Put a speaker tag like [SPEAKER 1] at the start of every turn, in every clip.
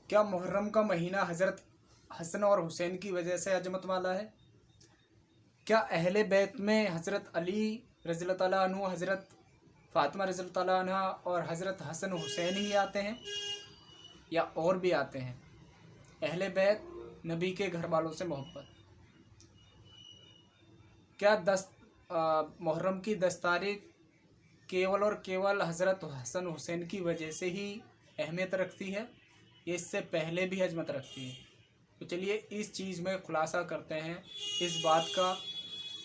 [SPEAKER 1] क्या मुहर्रम का महीना हज़रत हसन और हुसैन की वजह से अजमत वाला है? क्या अहले बैत में हज़रत अली रज़ियल्लाहु ताला अन्हु, हज़रत फ़ातिमा रज़ियल्लाहु ताला अन्हा और हज़रत हसन हुसैन ही आते हैं या और भी आते हैं? अहले बैत, नबी के घर वालों से मोहब्बत। क्या मुहर्रम की 10 तारीख केवल और केवल हज़रत हसन हुसैन की वजह से ही अहमियत रखती है, ये इससे पहले भी अजमत रखती है? तो चलिए इस चीज़ में खुलासा करते हैं इस बात का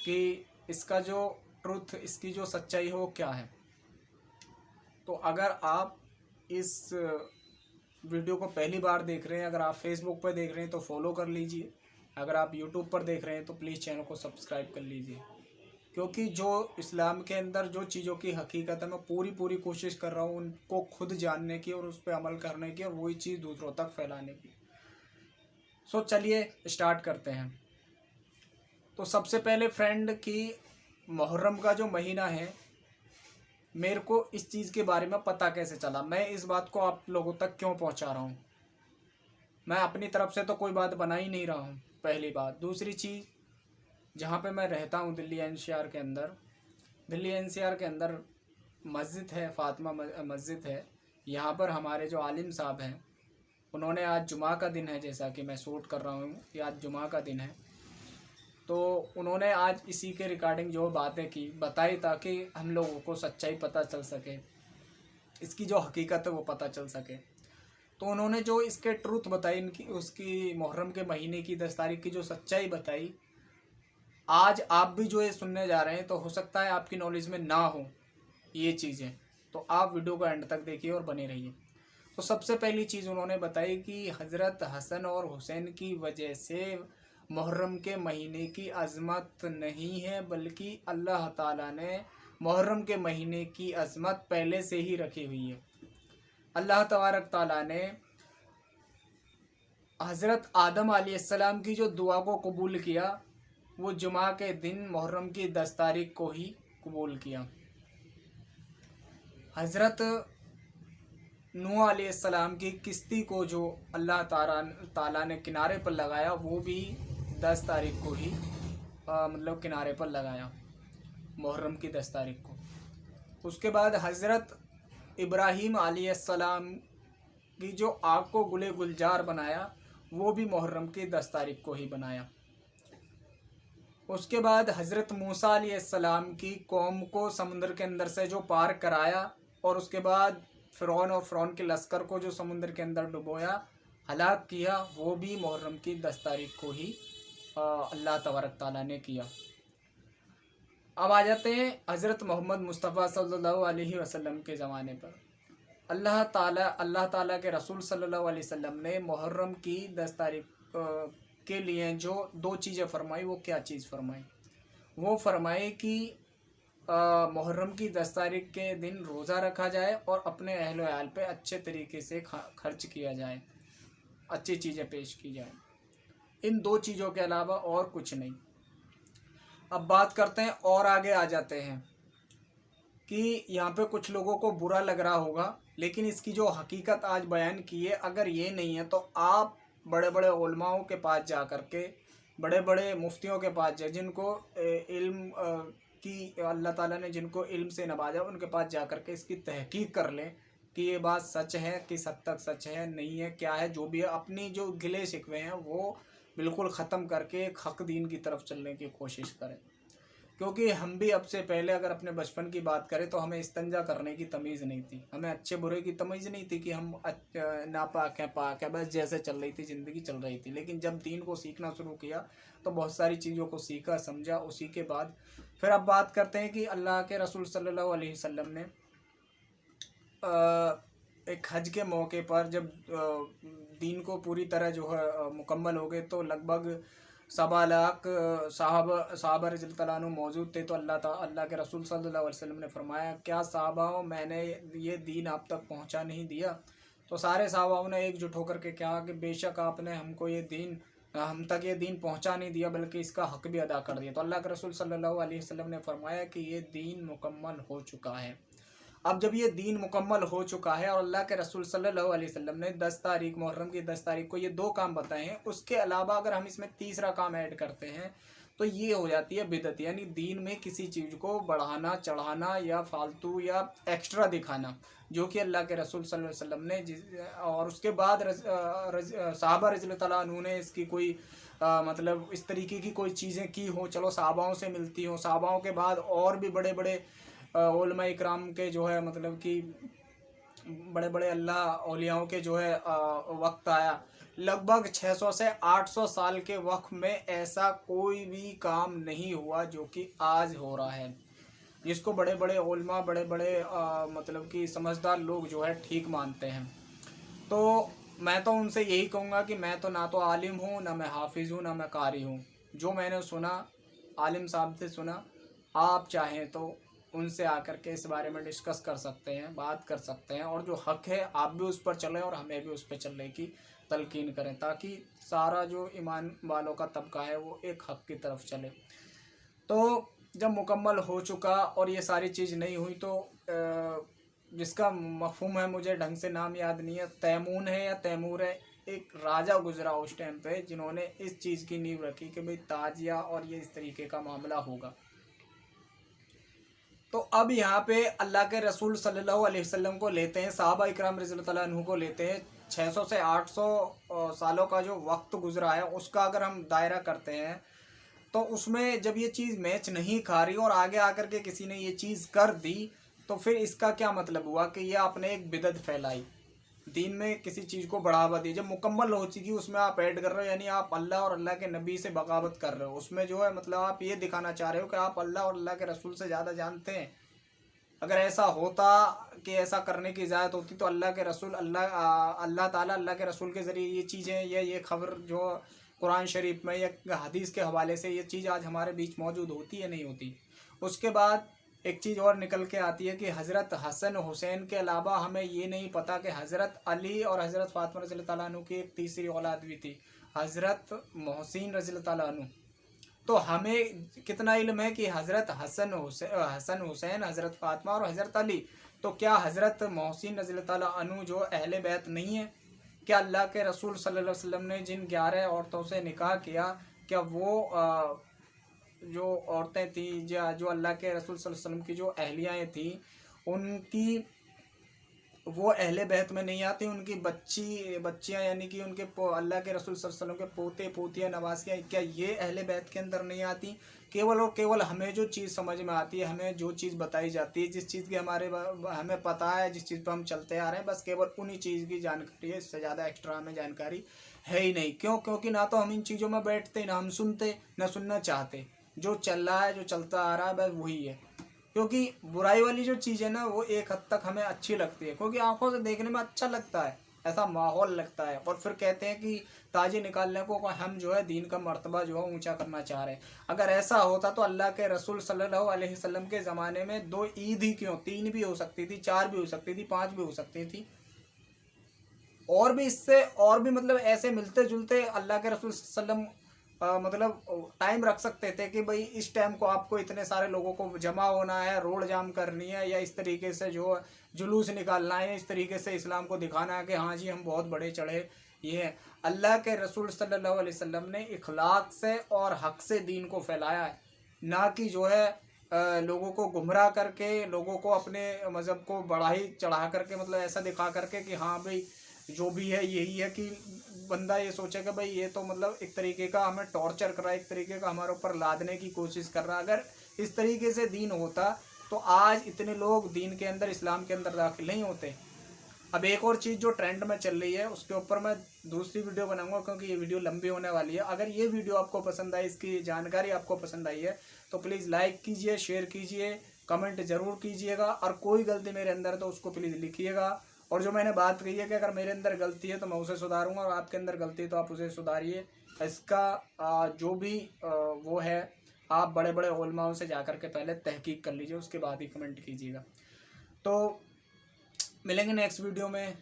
[SPEAKER 1] कि इसका जो ट्रुथ, इसकी जो सच्चाई है वो क्या है। तो अगर आप इस वीडियो को पहली बार देख रहे हैं, अगर आप फेसबुक पर देख रहे हैं तो फॉलो कर लीजिए, अगर आप यूट्यूब पर देख रहे हैं तो प्लीज़ चैनल को सब्सक्राइब कर लीजिए, क्योंकि जो इस्लाम के अंदर जो चीज़ों की हकीकत है मैं पूरी कोशिश कर रहा हूँ उनको खुद जानने की और उस पर अमल करने की और वही चीज़ दूसरों तक फैलाने की। सो चलिए स्टार्ट करते हैं। तो सबसे पहले फ्रेंड की मुहर्रम का जो महीना है, मेरे को इस चीज़ के बारे में पता कैसे चला, मैं इस बात को आप लोगों तक क्यों पहुंचा रहा हूं। मैं अपनी तरफ से तो कोई बात बना ही नहीं रहा हूं, पहली बात। दूसरी चीज़, जहां पे मैं रहता हूं दिल्ली एनसीआर के अंदर मस्जिद है, फ़ातिमा मस्जिद है। यहाँ पर हमारे जो आलिम साहब हैं उन्होंने, आज जुमा का दिन है जैसा कि मैं शूट कर रहा हूँ, कि आज जुमा का दिन है, तो उन्होंने आज इसी के रिगार्डिंग जो बातें की बताई ताकि हम लोगों को सच्चाई पता चल सके, इसकी जो हकीकत है वो पता चल सके। तो उन्होंने जो इसके ट्रूथ बताई, इनकी उसकी मुहर्रम के महीने की 10 तारीख की जो सच्चाई बताई, आज आप भी जो ये सुनने जा रहे हैं तो हो सकता है आपकी नॉलेज में ना हो ये चीज़ें, तो आप वीडियो को एंड तक देखिए और बने रहिए। तो सबसे पहली चीज़ उन्होंने बताई कि हज़रत हसन और हुसैन की वजह से मुहर्रम के महीने की अज़मत नहीं है, बल्कि अल्लाह ताला ने मुहर्रम के महीने की अज़मत पहले से ही रखी हुई है। अल्लाह तबारक ताला ने हज़रत आदम अलैहिस्सलाम की जो दुआ को कबूल किया, वो जुमा के दिन मुहर्रम की 10 तारीख को ही कबूल किया। हज़रत नूह अलैहिस्सलाम की किश्ती को जो अल्लाह ताला ने किनारे पर लगाया, वो भी 10 तारीख को ही मतलब किनारे पर लगाया, मुहर्रम की 10 तारीख को। उसके बाद हज़रत इब्राहीम अलैहिस्सलाम की जो आग को गुले गुलजार बनाया, वो भी मुहर्रम की 10 तारीख को ही बनाया। उसके बाद हज़रत मूसा अलैहिस्सलाम की कौम को समुद्र के अंदर से जो पार कराया, और उसके बाद फ़िरौन और फ़िरौन के लश्कर को जो समुद्र के अंदर डुबोया, हलाक किया, वो भी मुहर्रम की 10 तारीख को ही अल्लाह तबारक ताला ने किया। अब आ जाते हैं हज़रत मोहम्मद मुस्तफ़ा सल्लल्लाहु अलैहि वसल्लम के ज़माने पर। अल्लाह ताला के रसूल सल्लल्लाहु अलैहि वसल्लम ने मुहर्रम की 10 तारीख के लिए जो 2 चीज़ें फरमाई, वो क्या चीज़ फरमाई? वो फरमाए कि मुहर्रम की 10 तारीख के दिन रोज़ा रखा जाए और अपने अहल वयाल पे अच्छे तरीके से खर्च किया जाए, अच्छी चीज़ें पेश की जाए। इन 2 चीज़ों के अलावा और कुछ नहीं। अब बात करते हैं और आगे आ जाते हैं कि यहाँ पे कुछ लोगों को बुरा लग रहा होगा, लेकिन इसकी जो हकीकत आज बयान की है, अगर ये नहीं है तो आप बड़े बड़े उलमाओं के पास जा कर के, बड़े बड़े मुफ्तियों के पास जाए, जिनको इल्म कि अल्लाह ताला ने जिनको इल्म से नवाजा, उनके पास जा कर के इसकी तहकीक कर लें कि ये बात सच है, किस हद तक सच है, नहीं है, क्या है, जो भी है। अपनी जो गिले शिकवे हैं वो बिल्कुल ख़त्म करके एक हक दीन की तरफ चलने की कोशिश करें। क्योंकि हम भी अब से पहले अगर अपने बचपन की बात करें तो हमें इस्तिंजा करने की तमीज़ नहीं थी, हमें अच्छे बुरे की तमीज़ नहीं थी कि हम नापाक हैं, पाक है, बस जैसे चल रही थी ज़िंदगी चल रही थी। लेकिन जब दीन को सीखना शुरू किया तो बहुत सारी चीज़ों को सीखा, समझा। उसी के बाद फिर अब बात करते हैं कि अल्लाह के रसूल सल्लल्लाहु अलैहि वसल्लम ने एक हज के मौके पर जब दीन को पूरी तरह जो है मुकम्मल हो गए, तो लगभग 1.25 लाख साहबा रज़ियल्लाहु तआला अन्हुम मौजूद थे। तो अल्लाह के रसूल सल्लल्लाहु अलैहि वसल्लम ने फरमाया, क्या साहबाओं, मैंने ये दीन आप तक पहुंचा नहीं दिया? तो सारे साहबाओं ने एकजुट होकर के कहा कि बेशक आपने हमको ये दीन, हम तक ये दीन पहुंचा नहीं दिया, बल्कि इसका हक भी अदा कर दिया। तो अल्लाह के रसूल सल्लल्लाहु अलैहि वसल्लम ने फरमाया कि ये दीन मुकम्मल हो चुका है, अब जब ये दीन मुकम्मल हो चुका है और अल्लाह के रसूल सल्लल्लाहु अलैहि वसल्लम ने 10 तारीख मुहर्रम की 10 तारीख को ये 2 काम बताए हैं, उसके अलावा अगर हम इसमें तीसरा काम ऐड करते हैं तो ये हो जाती है बिदअत, यानी दीन में किसी चीज़ को बढ़ाना चढ़ाना या फालतू या एक्स्ट्रा दिखाना, जो कि अल्लाह के रसूल सल्लल्लाहु अलैहि वसल्लम ने और उसके बाद सहाबा रज़ियल्लाहु तआला अन्हु ने इसकी कोई मतलब इस तरीके की कोई चीज़ें की हों, चलो सहाबाओं से मिलती हों, सहाबाओं के बाद और भी बड़े बड़े उलमा इकराम के जो है मतलब कि बड़े बड़े अल्लाह औलियाओं के जो है वक्त आया, लगभग 600 से 800 साल के वक्त में ऐसा कोई भी काम नहीं हुआ जो कि आज हो रहा है, जिसको बड़े बड़े उलमा बड़े बड़े मतलब कि समझदार लोग जो है ठीक मानते हैं। तो मैं तो उनसे यही कहूँगा कि मैं तो ना तो आलिम हूँ, ना मैं हाफिज़ हूँ, ना मैं कारी हूँ। जो मैंने सुना आलिम साहब से सुना, आप चाहें तो उनसे आकर के इस बारे में डिस्कस कर सकते हैं, बात कर सकते हैं, और जो हक़ है आप भी उस पर चलें और हमें भी उस पर चलने की तलकीन करें, ताकि सारा जो ईमान वालों का तबका है वो एक हक़ की तरफ चले। तो जब मुकम्मल हो चुका और ये सारी चीज़ नहीं हुई तो जिसका मफ़हूम है मुझे ढंग से नाम याद नहीं है, तैमून है या तैमूर है, एक राजा गुजरा उस टाइम पे जिन्होंने इस चीज़ की नींव रखी कि भाई ताजिया और ये इस तरीके का मामला होगा। तो अब यहाँ पे अल्लाह के रसूल सल्लल्लाहु अलैहि वसल्लम को लेते हैं, सहाबा इकराम रज़ियल्लाहु तआला अन्हु को लेते हैं, 600 से 800 सालों का जो वक्त गुजरा है उसका अगर हम दायरा करते हैं तो उसमें जब ये चीज़ मैच नहीं खा रही और आगे आकर के किसी ने ये चीज़ कर दी तो फिर इसका क्या मतलब हुआ कि ये आपने एक बिदअत फैलाई, दीन में किसी चीज़ को बढ़ावा दी। जब मुकम्मल हो चुकी उसमें आप ऐड कर रहे हो, यानी आप अल्लाह और अल्लाह के नबी से बगावत कर रहे हो, उसमें जो है मतलब आप ये दिखाना चाह रहे हो कि आप अल्लाह और अल्लाह के रसूल से ज़्यादा जानते हैं। अगर ऐसा होता कि ऐसा करने की इजाज़त होती तो अल्लाह के रसूल अल्लाह ताला अल्लाह के रसूल के ज़रिए ये चीज़ें या ये खबर जो कुरान शरीफ में या हदीस के हवाले से ये चीज़ आज हमारे बीच मौजूद होती है नहीं होती। उसके बाद एक चीज़ और निकल के आती है कि हज़रत हसन हुसैन के अलावा हमें ये नहीं पता कि हज़रत अली और हज़रत फ़ातिमा रज़ियल्लाहु तआला अन्हु की एक तीसरी औलाद भी थी, हज़रत मोहसिन रज़ियल्लाहु तआला अन्हु। तो हमें कितना इल्म है कि हज़रत हसन हुसैन, हज़रत फ़ातिमा और हज़रत अली, तो क्या हज़रत मोहसिन रज़ियल्लाहु तआला अन्हु जो अहले बैत नहीं है? क्या अल्लाह के रसूल सल्लल्लाहु अलैहि वसल्लम ने जिन 11 औरतों से निकाह किया, क्या वो जो औरतें थीं जो अल्लाह के रसूल सल्लल्लाहु अलैहि वसल्लम की जो अहलियाएँ थीं, उनकी वो अहले बैत में नहीं आती, उनकी बच्चियाँ यानी कि उनके अल्लाह के रसूल सल्लल्लाहु अलैहि वसल्लम के पोते पोतियाँ नवासियाँ, क्या ये अहले बैत के अंदर नहीं आती? केवल और केवल हमें जो चीज़ समझ में आती है, हमें जो चीज़ बताई जाती है, जिस चीज़ की हमें पता है, जिस चीज़ पर हम चलते आ रहे हैं, बस केवल उन्हीं चीज़ की जानकारी है, इससे ज़्यादा एक्स्ट्रा हमें जानकारी है ही नहीं। क्यों? क्योंकि ना तो हम इन चीज़ों में बैठते, ना हम सुनते, ना सुनना चाहते। जो चल रहा है, जो चलता आ रहा है, बस वही है। क्योंकि बुराई वाली जो चीज़ है ना वो एक हद तक हमें अच्छी लगती है, क्योंकि आंखों से देखने में अच्छा लगता है, ऐसा माहौल लगता है। और फिर कहते हैं कि ताजे निकालने को हम जो है दीन का मर्तबा जो है ऊंचा करना चाह रहे हैं। अगर ऐसा होता तो अल्लाह के रसूल सल्लल्लाहु अलैहि वसल्लम के ज़माने में 2 ईद ही क्यों, 3 भी हो सकती थी, 4 भी हो सकती थी, 5 भी हो सकती थी, और भी इससे और भी मतलब ऐसे मिलते जुलते अल्लाह के रसूल सल्लम मतलब टाइम रख सकते थे कि भाई इस टाइम को आपको इतने सारे लोगों को जमा होना है, रोड जाम करनी है, या इस तरीके से जो जुलूस निकालना है, इस तरीके से इस्लाम को दिखाना है कि हाँ जी हम बहुत बड़े चढ़े। ये है अल्लाह के रसूल सल्लल्लाहु अलैहि वसल्लम ने इखलाक से और हक से दीन को फैलाया है, ना कि जो है लोगों को गुमराह करके, लोगों को अपने मज़हब को बढ़ाई चढ़ा करके, मतलब ऐसा दिखा करके कि हाँ भाई जो भी है यही है, कि बंदा ये सोचे कि भाई ये तो मतलब एक तरीके का हमें टॉर्चर कर रहा है, एक तरीके का हमारे ऊपर लादने की कोशिश कर रहा है। अगर इस तरीके से दीन होता तो आज इतने लोग दीन के अंदर, इस्लाम के अंदर दाखिल नहीं होते। अब एक और चीज़ जो ट्रेंड में चल रही है उसके ऊपर मैं दूसरी वीडियो बनाऊंगा, क्योंकि ये वीडियो लंबी होने वाली है। अगर ये वीडियो आपको पसंद आई, इसकी जानकारी आपको पसंद आई है, तो प्लीज़ लाइक कीजिए, शेयर कीजिए, कमेंट ज़रूर कीजिएगा, और कोई गलती मेरे अंदर तो उसको प्लीज़ लिखिएगा। और जो मैंने बात कही है कि अगर मेरे अंदर गलती है तो मैं उसे सुधारूंगा, और आपके अंदर गलती है तो आप उसे सुधारिए। इसका जो भी वो है, आप बड़े बड़े उलमाओं से जाकर के पहले तहकीक कर लीजिए, उसके बाद ही कमेंट कीजिएगा। तो मिलेंगे नेक्स्ट वीडियो में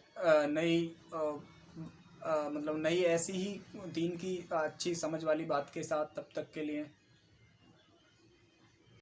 [SPEAKER 1] मतलब नई ऐसी ही दीन की अच्छी समझ वाली बात के साथ। तब तक के लिए